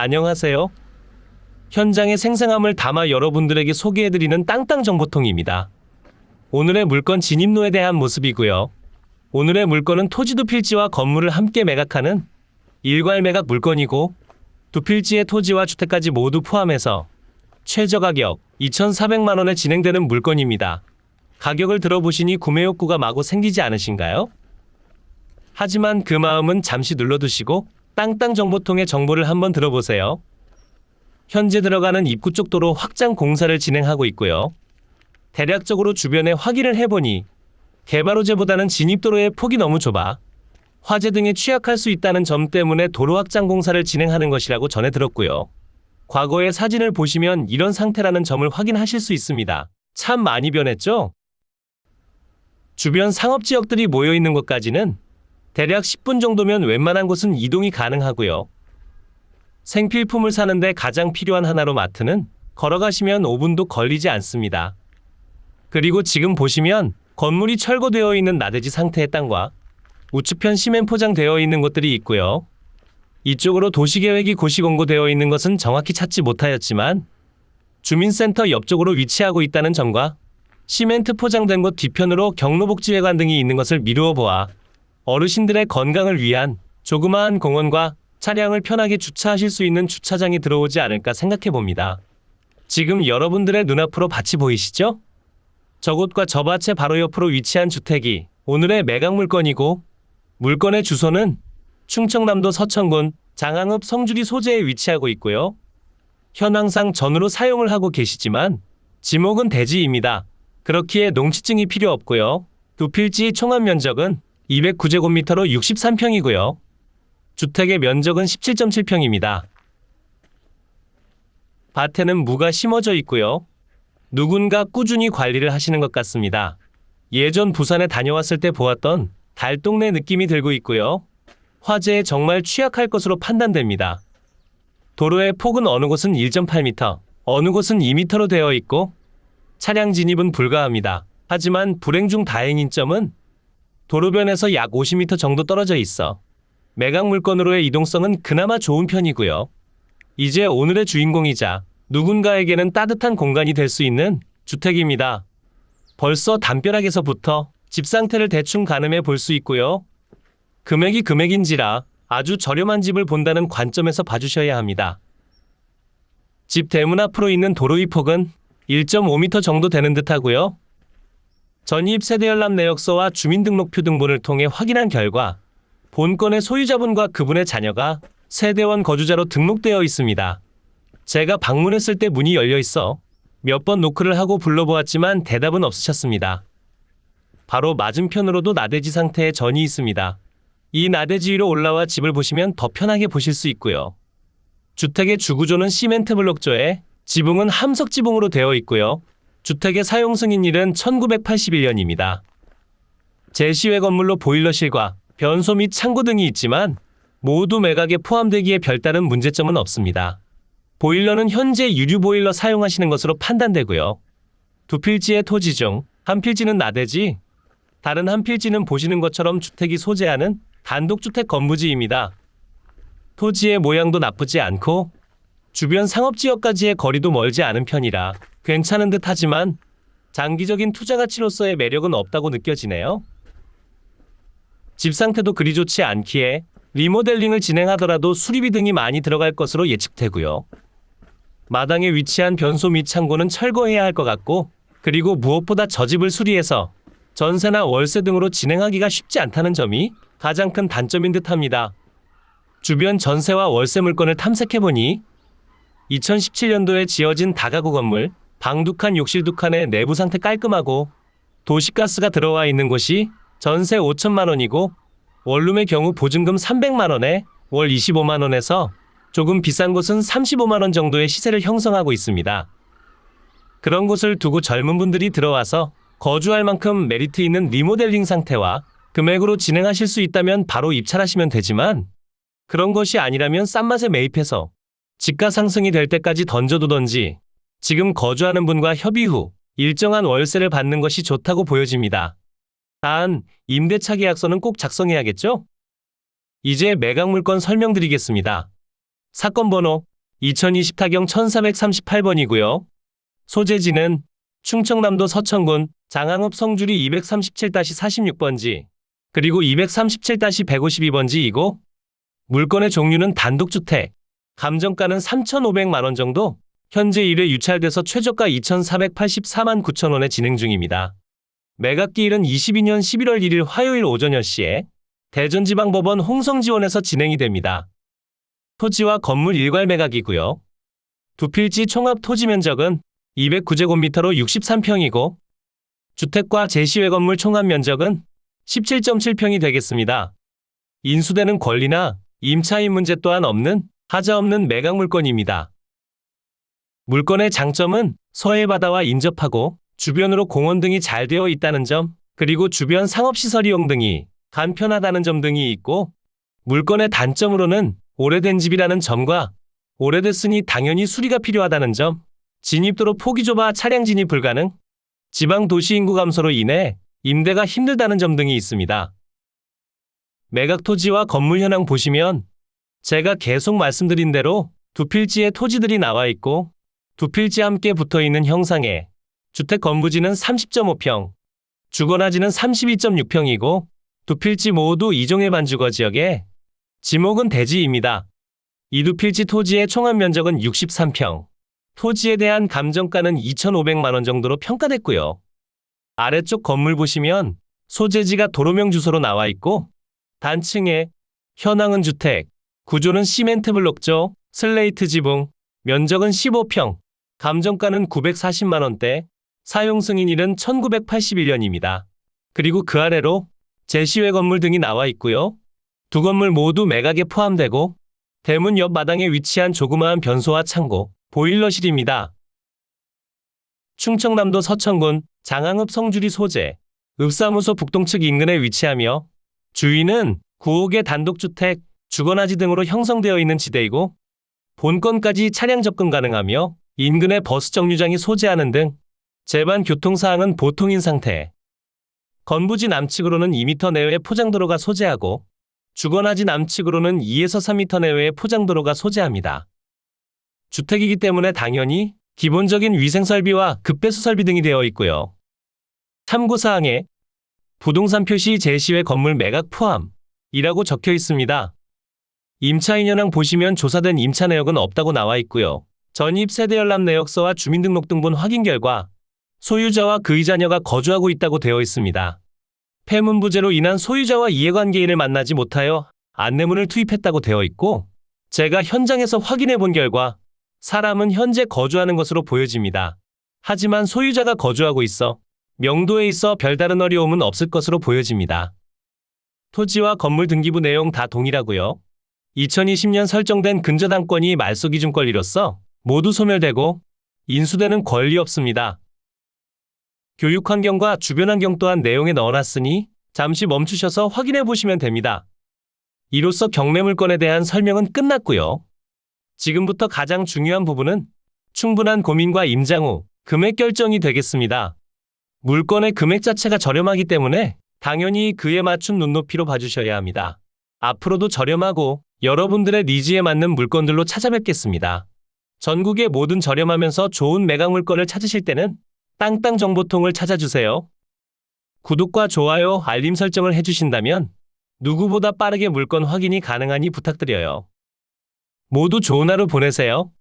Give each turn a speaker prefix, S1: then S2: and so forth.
S1: 안녕하세요. 현장의 생생함을 담아 여러분들에게 소개해드리는 땅땅정보통입니다. 오늘의 물건 진입로에 대한 모습이고요. 오늘의 물건은 토지도 필지와 건물을 함께 매각하는 일괄 매각 물건이고, 두 필지의 토지와 주택까지 모두 포함해서 최저가격 2,400만원에 진행되는 물건입니다. 가격을 들어보시니 구매 욕구가 마구 생기지 않으신가요? 하지만 그 마음은 잠시 눌러두시고 땅땅정보통의 정보를 한번 들어보세요. 현재 들어가는 입구 쪽 도로 확장 공사를 진행하고 있고요. 대략적으로 주변에 확인을 해보니 개발 호재보다는 진입도로의 폭이 너무 좁아 화재 등에 취약할 수 있다는 점 때문에 도로 확장 공사를 진행하는 것이라고 전해 들었고요. 과거의 사진을 보시면 이런 상태라는 점을 확인하실 수 있습니다. 참 많이 변했죠? 주변 상업지역들이 모여있는 곳까지는 대략 10분 정도면 웬만한 곳은 이동이 가능하고요. 생필품을 사는데 가장 필요한 하나로 마트는 걸어가시면 5분도 걸리지 않습니다. 그리고 지금 보시면 건물이 철거되어 있는 나대지 상태의 땅과 우측편 시멘 포장되어 있는 곳들이 있고요. 이쪽으로 도시계획이 고시 공고되어 있는 것은 정확히 찾지 못하였지만 주민센터 옆쪽으로 위치하고 있다는 점과 시멘트 포장된 곳 뒤편으로 경로복지회관 등이 있는 것을 미루어 보아 어르신들의 건강을 위한 조그마한 공원과 차량을 편하게 주차하실 수 있는 주차장이 들어오지 않을까 생각해 봅니다. 지금 여러분들의 눈앞으로 밭이 보이시죠? 저곳과 저 밭의 바로 옆으로 위치한 주택이 오늘의 매각 물건이고, 물건의 주소는 충청남도 서천군 장항읍 성주리 소재에 위치하고 있고요. 현황상 전으로 사용을 하고 계시지만 지목은 대지입니다. 그렇기에 농지증이 필요 없고요. 두 필지의 총합 면적은 209제곱미터로 63평이고요. 주택의 면적은 17.7평입니다. 밭에는 무가 심어져 있고요. 누군가 꾸준히 관리를 하시는 것 같습니다. 예전 부산에 다녀왔을 때 보았던 달동네 느낌이 들고 있고요. 화재에 정말 취약할 것으로 판단됩니다. 도로의 폭은 어느 곳은 1.8m, 어느 곳은 2m로 되어 있고 차량 진입은 불가합니다. 하지만 불행 중 다행인 점은 도로변에서 약 50m 정도 떨어져 있어 매각 물건으로의 이동성은 그나마 좋은 편이고요. 이제 오늘의 주인공이자 누군가에게는 따뜻한 공간이 될 수 있는 주택입니다. 벌써 담벼락에서부터 집 상태를 대충 가늠해 볼 수 있고요. 금액이 금액인지라 아주 저렴한 집을 본다는 관점에서 봐주셔야 합니다. 집 대문 앞으로 있는 도로의 폭은 1.5m 정도 되는 듯 하고요. 전입 세대연람 내역서와 주민등록표 등본을 통해 확인한 결과 본건의 소유자분과 그분의 자녀가 세대원 거주자로 등록되어 있습니다. 제가 방문했을 때 문이 열려 있어 몇 번 노크를 하고 불러보았지만 대답은 없으셨습니다. 바로 맞은편으로도 나대지 상태의 전이 있습니다. 이 나대지 위로 올라와 집을 보시면 더 편하게 보실 수 있고요. 주택의 주구조는 시멘트 블록조에 지붕은 함석 지붕으로 되어 있고요. 주택의 사용 승인일은 1981년입니다. 제시외 건물로 보일러실과 변소 및 창고 등이 있지만 모두 매각에 포함되기에 별다른 문제점은 없습니다. 보일러는 현재 유류 보일러 사용하시는 것으로 판단되고요. 두 필지의 토지 중 한 필지는 나대지, 다른 한 필지는 보시는 것처럼 주택이 소재하는 단독주택 건무지입니다. 토지의 모양도 나쁘지 않고 주변 상업지역까지의 거리도 멀지 않은 편이라 괜찮은 듯 하지만 장기적인 투자 가치로서의 매력은 없다고 느껴지네요. 집 상태도 그리 좋지 않기에 리모델링을 진행하더라도 수리비 등이 많이 들어갈 것으로 예측되고요. 마당에 위치한 변소 및 창고는 철거해야 할 것 같고, 그리고 무엇보다 저 집을 수리해서 전세나 월세 등으로 진행하기가 쉽지 않다는 점이 가장 큰 단점인 듯 합니다. 주변 전세와 월세 물건을 탐색해보니 2017년도에 지어진 다가구 건물, 방 2칸, 욕실 2칸의 내부 상태 깔끔하고 도시가스가 들어와 있는 곳이 전세 5천만원이고 원룸의 경우 보증금 300만원에 월 25만원에서 조금 비싼 곳은 35만원 정도의 시세를 형성하고 있습니다. 그런 곳을 두고 젊은 분들이 들어와서 거주할 만큼 메리트 있는 리모델링 상태와 금액으로 진행하실 수 있다면 바로 입찰하시면 되지만, 그런 것이 아니라면 싼 맛에 매입해서 집가 상승이 될 때까지 던져두던지 지금 거주하는 분과 협의 후 일정한 월세를 받는 것이 좋다고 보여집니다. 단, 임대차 계약서는 꼭 작성해야겠죠? 이제 매각 물건 설명드리겠습니다. 사건 번호 2020 타경 1438번이고요. 소재지는 충청남도 서천군 장항읍 성주리 237-46번지 그리고 237-152번지이고 물건의 종류는 단독주택, 감정가는 3,500만 원 정도, 현재 1회 유찰돼서 최저가 2,484만 9천 원에 진행 중입니다. 매각기일은 22년 11월 1일 화요일 오전 10시에 대전지방법원 홍성지원에서 진행이 됩니다. 토지와 건물 일괄 매각이고요. 두 필지 총합 토지 면적은 209제곱미터로 63평이고 주택과 제시외 건물 총합 면적은 17.7평이 되겠습니다. 인수되는 권리나 임차인 문제 또한 없는 하자 없는 매각 물건입니다. 물건의 장점은 서해 바다와 인접하고 주변으로 공원 등이 잘 되어 있다는 점, 그리고 주변 상업시설 이용 등이 간편하다는 점 등이 있고, 물건의 단점으로는 오래된 집이라는 점과 오래됐으니 당연히 수리가 필요하다는 점, 진입도로 폭이 좁아 차량 진입 불가능, 지방 도시 인구 감소로 인해 임대가 힘들다는 점 등이 있습니다. 매각 토지와 건물 현황 보시면 제가 계속 말씀드린 대로 두 필지의 토지들이 나와 있고 두 필지 함께 붙어 있는 형상에 주택 건부지는 30.5평, 주거나지는 32.6평이고 두 필지 모두 2종의 반주거 지역에 지목은 대지입니다. 이 두 필지 토지의 총합 면적은 63평, 토지에 대한 감정가는 2,500만 원 정도로 평가됐고요. 아래쪽 건물 보시면 소재지가 도로명 주소로 나와 있고 단층에 현황은 주택, 구조는 시멘트 블록조, 슬레이트 지붕, 면적은 15평, 감정가는 940만 원대, 사용 승인일은 1981년입니다. 그리고 그 아래로 제시외 건물 등이 나와 있고요. 두 건물 모두 매각에 포함되고 대문 옆 마당에 위치한 조그마한 변소와 창고, 보일러실입니다. 충청남도 서천군 장항읍 성주리 소재, 읍사무소 북동측 인근에 위치하며 주위는 9옥의 단독주택, 주거나지 등으로 형성되어 있는 지대이고 본건까지 차량 접근 가능하며 인근에 버스 정류장이 소재하는 등 제반 교통사항은 보통인 상태. 건부지 남측으로는 2m 내외의 포장도로가 소재하고 주거나지 남측으로는 2에서 3m 내외의 포장도로가 소재합니다. 주택이기 때문에 당연히 기본적인 위생설비와 급배수 설비 등이 되어 있고요. 참고사항에 부동산 표시 제시외 건물 매각 포함이라고 적혀 있습니다. 임차인 현황 보시면 조사된 임차 내역은 없다고 나와 있고요. 전입 세대연람 내역서와 주민등록등본 확인 결과 소유자와 그의 자녀가 거주하고 있다고 되어 있습니다. 폐문부재로 인한 소유자와 이해관계인을 만나지 못하여 안내문을 투입했다고 되어 있고 제가 현장에서 확인해 본 결과 사람은 현재 거주하는 것으로 보여집니다. 하지만 소유자가 거주하고 있어 명도에 있어 별다른 어려움은 없을 것으로 보여집니다. 토지와 건물 등기부 내용 다 동일하고요. 2020년 설정된 근저당권이 말소기준 권리로서 모두 소멸되고 인수되는 권리 없습니다. 교육환경과 주변 환경 또한 내용에 넣어놨으니 잠시 멈추셔서 확인해 보시면 됩니다. 이로써 경매물건에 대한 설명은 끝났고요. 지금부터 가장 중요한 부분은 충분한 고민과 임장 후 금액 결정이 되겠습니다. 물건의 금액 자체가 저렴하기 때문에 당연히 그에 맞춘 눈높이로 봐주셔야 합니다. 앞으로도 저렴하고 여러분들의 니즈에 맞는 물건들로 찾아뵙겠습니다. 전국의 모든 저렴하면서 좋은 매각 물건을 찾으실 때는 땅땅정보통을 찾아주세요. 구독과 좋아요, 알림 설정을 해주신다면 누구보다 빠르게 물건 확인이 가능하니 부탁드려요. 모두 좋은 하루 보내세요.